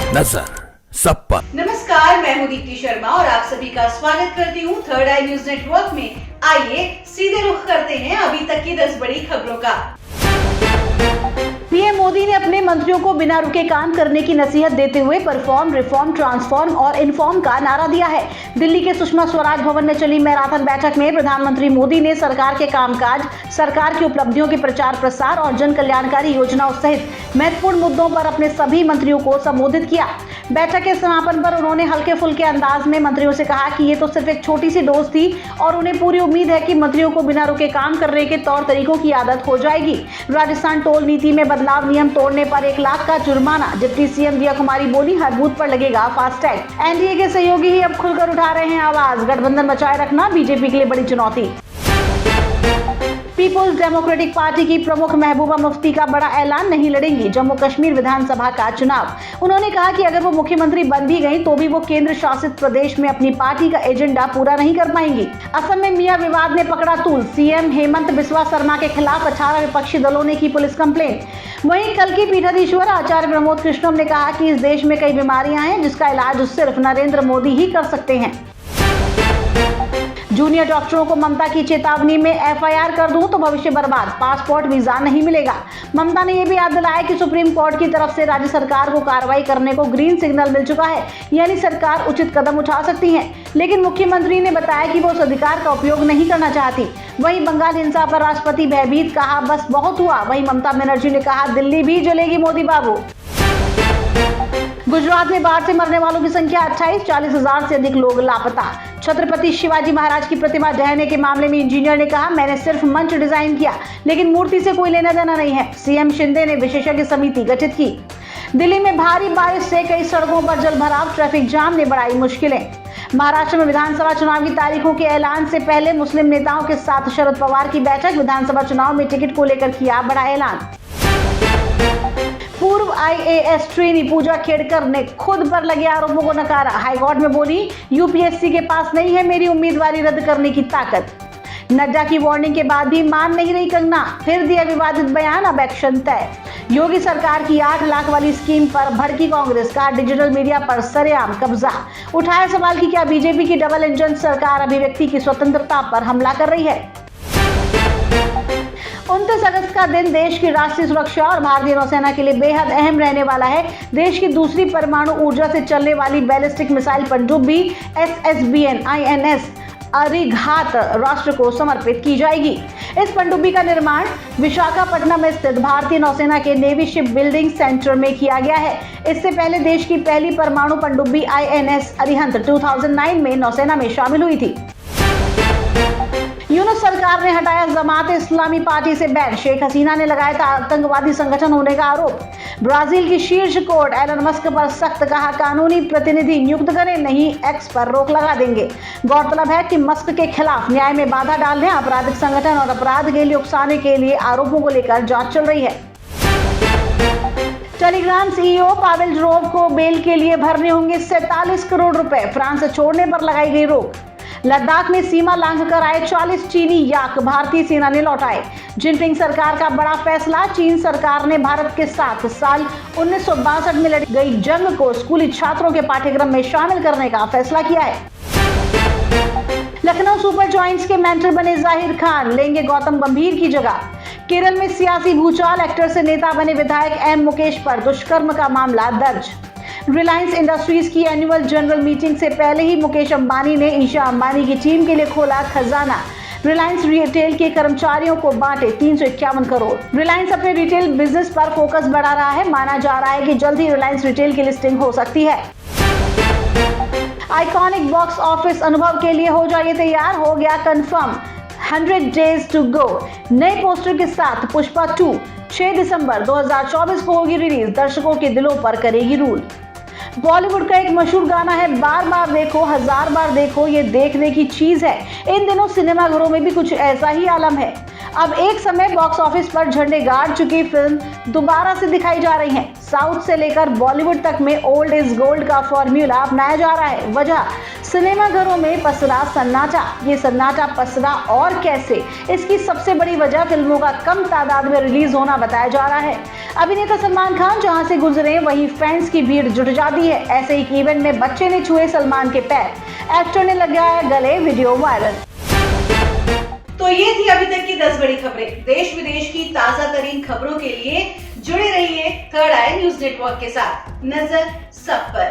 नजर सब पर। नमस्कार, मैं हूं दीप्ति शर्मा और आप सभी का स्वागत करती हूं थर्ड आई न्यूज नेटवर्क में। आइए सीधे रुख करते हैं अभी तक की 10 बड़ी खबरों का। पीएम मोदी ने अपने मंत्रियों को बिना रुके काम करने की नसीहत देते हुए परफॉर्म, रिफॉर्म, ट्रांसफॉर्म और इन्फॉर्म का नारा दिया है। दिल्ली के सुषमा स्वराज भवन में चली मैराथन बैठक में प्रधानमंत्री मोदी ने सरकार के कामकाज, सरकार की उपलब्धियों के प्रचार प्रसार और जन कल्याणकारी योजनाओं सहित महत्वपूर्ण मुद्दों पर अपने सभी मंत्रियों को संबोधित किया। बैठक के समापन पर उन्होंने हल्के फुल्के अंदाज में मंत्रियों से कहा कि ये तो सिर्फ एक छोटी सी डोज थी और उन्हें पूरी उम्मीद है कि मंत्रियों को बिना रुके काम करने के तौर तरीकों की आदत हो जाएगी। राजस्थान टोल नीति में बदलाव, नियम तोड़ने पर 1 लाख का जुर्माना। डिप्टी सीएम दिया कुमारी बोली, हर बूथ पर लगेगा फास्टैग। एनडीए के सहयोगी ही अब खुलकर उठा रहे हैं आवाज, गठबंधन बचाए रखना बीजेपी के लिए बड़ी चुनौती। पीपुल्स डेमोक्रेटिक पार्टी की प्रमुख महबूबा मुफ्ती का बड़ा ऐलान, नहीं लड़ेंगी जम्मू कश्मीर विधानसभा का चुनाव। उन्होंने कहा कि अगर वो मुख्यमंत्री बन भी गई तो भी वो केंद्र शासित प्रदेश में अपनी पार्टी का एजेंडा पूरा नहीं कर पाएंगी। असम में मियां विवाद ने पकड़ा तूल, सीएम हेमंत बिस्वा शर्मा के खिलाफ 18 विपक्षी दलों ने की पुलिस कंप्लेंट। वहीं कल की पीठाधीश्वर आचार्य प्रमोद कृष्णम ने कहा कि इस देश में कई बीमारियां हैं जिसका इलाज सिर्फ नरेंद्र मोदी ही कर सकते हैं। जूनियर डॉक्टरों को ममता की चेतावनी में एफआईआर कर दूं तो भविष्य बर्बाद, पासपोर्ट वीजा नहीं मिलेगा। ममता ने यह भी याद दिलाया कि सुप्रीम कोर्ट की तरफ से राज्य सरकार को कार्रवाई करने को ग्रीन सिग्नल मिल चुका है, यानी सरकार उचित कदम उठा सकती है। लेकिन मुख्यमंत्री ने बताया कि वो उस अधिकार का उपयोग नहीं करना चाहती। वहीं बंगाल हिंसा पर राष्ट्रपति भयभीत, कहा बस बहुत हुआ। वहीं ममता बनर्जी ने कहा दिल्ली भी जलेगी मोदी बाबू। गुजरात में बाढ़ से मरने वालों की संख्या 28, 40,000 से अधिक लोग लापता। छत्रपति शिवाजी महाराज की प्रतिमा ढहने के मामले में इंजीनियर ने कहा, मैंने सिर्फ मंच डिजाइन किया लेकिन मूर्ति से कोई लेना देना नहीं है। सीएम शिंदे ने विशेषज्ञ समिति गठित की। दिल्ली में भारी बारिश से कई सड़कों पर जलभराव, ट्रैफिक जाम ने बढ़ाई मुश्किलें। महाराष्ट्र में विधानसभा चुनाव की तारीखों के ऐलान से पहले मुस्लिम नेताओं के साथ शरद पवार की बैठक, विधानसभा चुनाव में टिकट को लेकर किया बड़ा ऐलान। पूर्व आईएएस ट्रेनी पूजा खेड़कर ने खुद पर लगे आरोपों को नकारा। हाईकोर्ट में बोली, यूपीएससी के पास नहीं है मेरी उम्मीदवारी रद्द करने की ताकत। नड्डा की वार्निंग के बाद भी मान नहीं रही कंगना, फिर दिया विवादित बयान, अब एक्शन तय। योगी सरकार की 8 लाख वाली स्कीम पर भड़की कांग्रेस का डिजिटल मीडिया पर सरेआम कब्जा। उठाया सवाल कि क्या बीजेपी की डबल इंजन सरकार अभिव्यक्ति की स्वतंत्रता पर हमला कर रही है। 29 अगस्त का दिन देश की राष्ट्रीय सुरक्षा और भारतीय नौसेना के लिए बेहद अहम रहने वाला है। देश की दूसरी परमाणु ऊर्जा से चलने वाली बैलिस्टिक मिसाइल पनडुब्बी SSBN INS अरिघात राष्ट्र को समर्पित की जाएगी। इस पनडुब्बी का निर्माण विशाखापट्टनम स्थित भारतीय नौसेना के नेवी शिप बिल्डिंग सेंटर में किया गया है। इससे पहले देश की पहली परमाणु पनडुब्बी INS अरिहंत 2009 में नौसेना में शामिल हुई थी। यूनुस सरकार ने हटाया जमात इस्लामी पार्टी से बैन। शेख हसीना ने लगाया था आतंकवादी संगठन होने का आरोप। ब्राजील की शीर्ष कोर्ट एलन मस्क पर सख्त, कहा कानूनी प्रतिनिधि नियुक्त करें, नहीं एक्स पर रोक लगा देंगे। गौरतलब है कि मस्क के खिलाफ न्याय में बाधा डालने, आपराधिक संगठन और अपराध के लिए उकसाने के लिए आरोपों को लेकर जांच चल रही है। टेलीग्राम सीईओ पावेल ड्रोव को बेल के लिए भरने होंगे 47 करोड़ रुपए। फ्रांस से छोड़ने पर लगाई गई रोक। लद्दाख में सीमा लांघकर आए 40 चीनी याक भारतीय सेना ने लौटाए। जिनपिंग सरकार का बड़ा फैसला, चीन सरकार ने भारत के साथ साल 1962 में लड़ी गई जंग को स्कूली छात्रों के पाठ्यक्रम में शामिल करने का फैसला किया है। लखनऊ सुपर जॉइंट्स के मेंटर बने जाहिर खान, लेंगे गौतम गंभीर की जगह। केरल में सियासी भूचाल, एक्टर से नेता बने विधायक एम मुकेश पर दुष्कर्म का मामला दर्ज। रिलायंस इंडस्ट्रीज की एनुअल जनरल मीटिंग से पहले ही मुकेश अंबानी ने ईशा अंबानी की टीम के लिए खोला खजाना। रिलायंस रिटेल के कर्मचारियों को बांटे 351 करोड़। रिलायंस अपने रिटेल बिजनेस पर फोकस बढ़ा रहा है। माना जा रहा है कि जल्द ही रिलायंस रिटेल की लिस्टिंग हो सकती है। आइकॉनिक बॉक्स ऑफिस अनुभव के लिए हो जाइए तैयार, हो गया कंफर्म। 100 days to go. नए पोस्टर के साथ पुष्पा 2 6 दिसंबर 2024 को होगी रिलीज। दर्शकों के दिलों पर करेगी रूल। बॉलीवुड का एक मशहूर गाना है, बार बार देखो हजार बार देखो, ये देखने की चीज है। इन दिनों सिनेमाघरों में भी कुछ ऐसा ही आलम है। अब एक समय बॉक्स ऑफिस पर झंडे गाड़ चुकी फिल्म दोबारा से दिखाई जा रही है। साउथ से लेकर बॉलीवुड तक में ओल्ड इज गोल्ड का फॉर्मूला अपनाया जा रहा है। वजह सिनेमा घरों में पसरा सन्नाटा। ये सन्नाटा पसरा और कैसे, इसकी सबसे बड़ी वजह फिल्मों का कम तादाद में रिलीज होना बताया जा रहा है। अभिनेता सलमान खान जहां से गुजरे वहीं फैंस की भीड़ जुट जाती है। ऐसे ही इवेंट में बच्चे ने छुए सलमान के पैर, एक्टर ने लगाया गले, वीडियो वायरल। तो ये थी अभी तक की 10 बड़ी खबरें। देश विदेश की ताजा तरीन खबरों के लिए जुड़े रहिए थर्ड आई न्यूज नेटवर्क के साथ। नजर सब पर।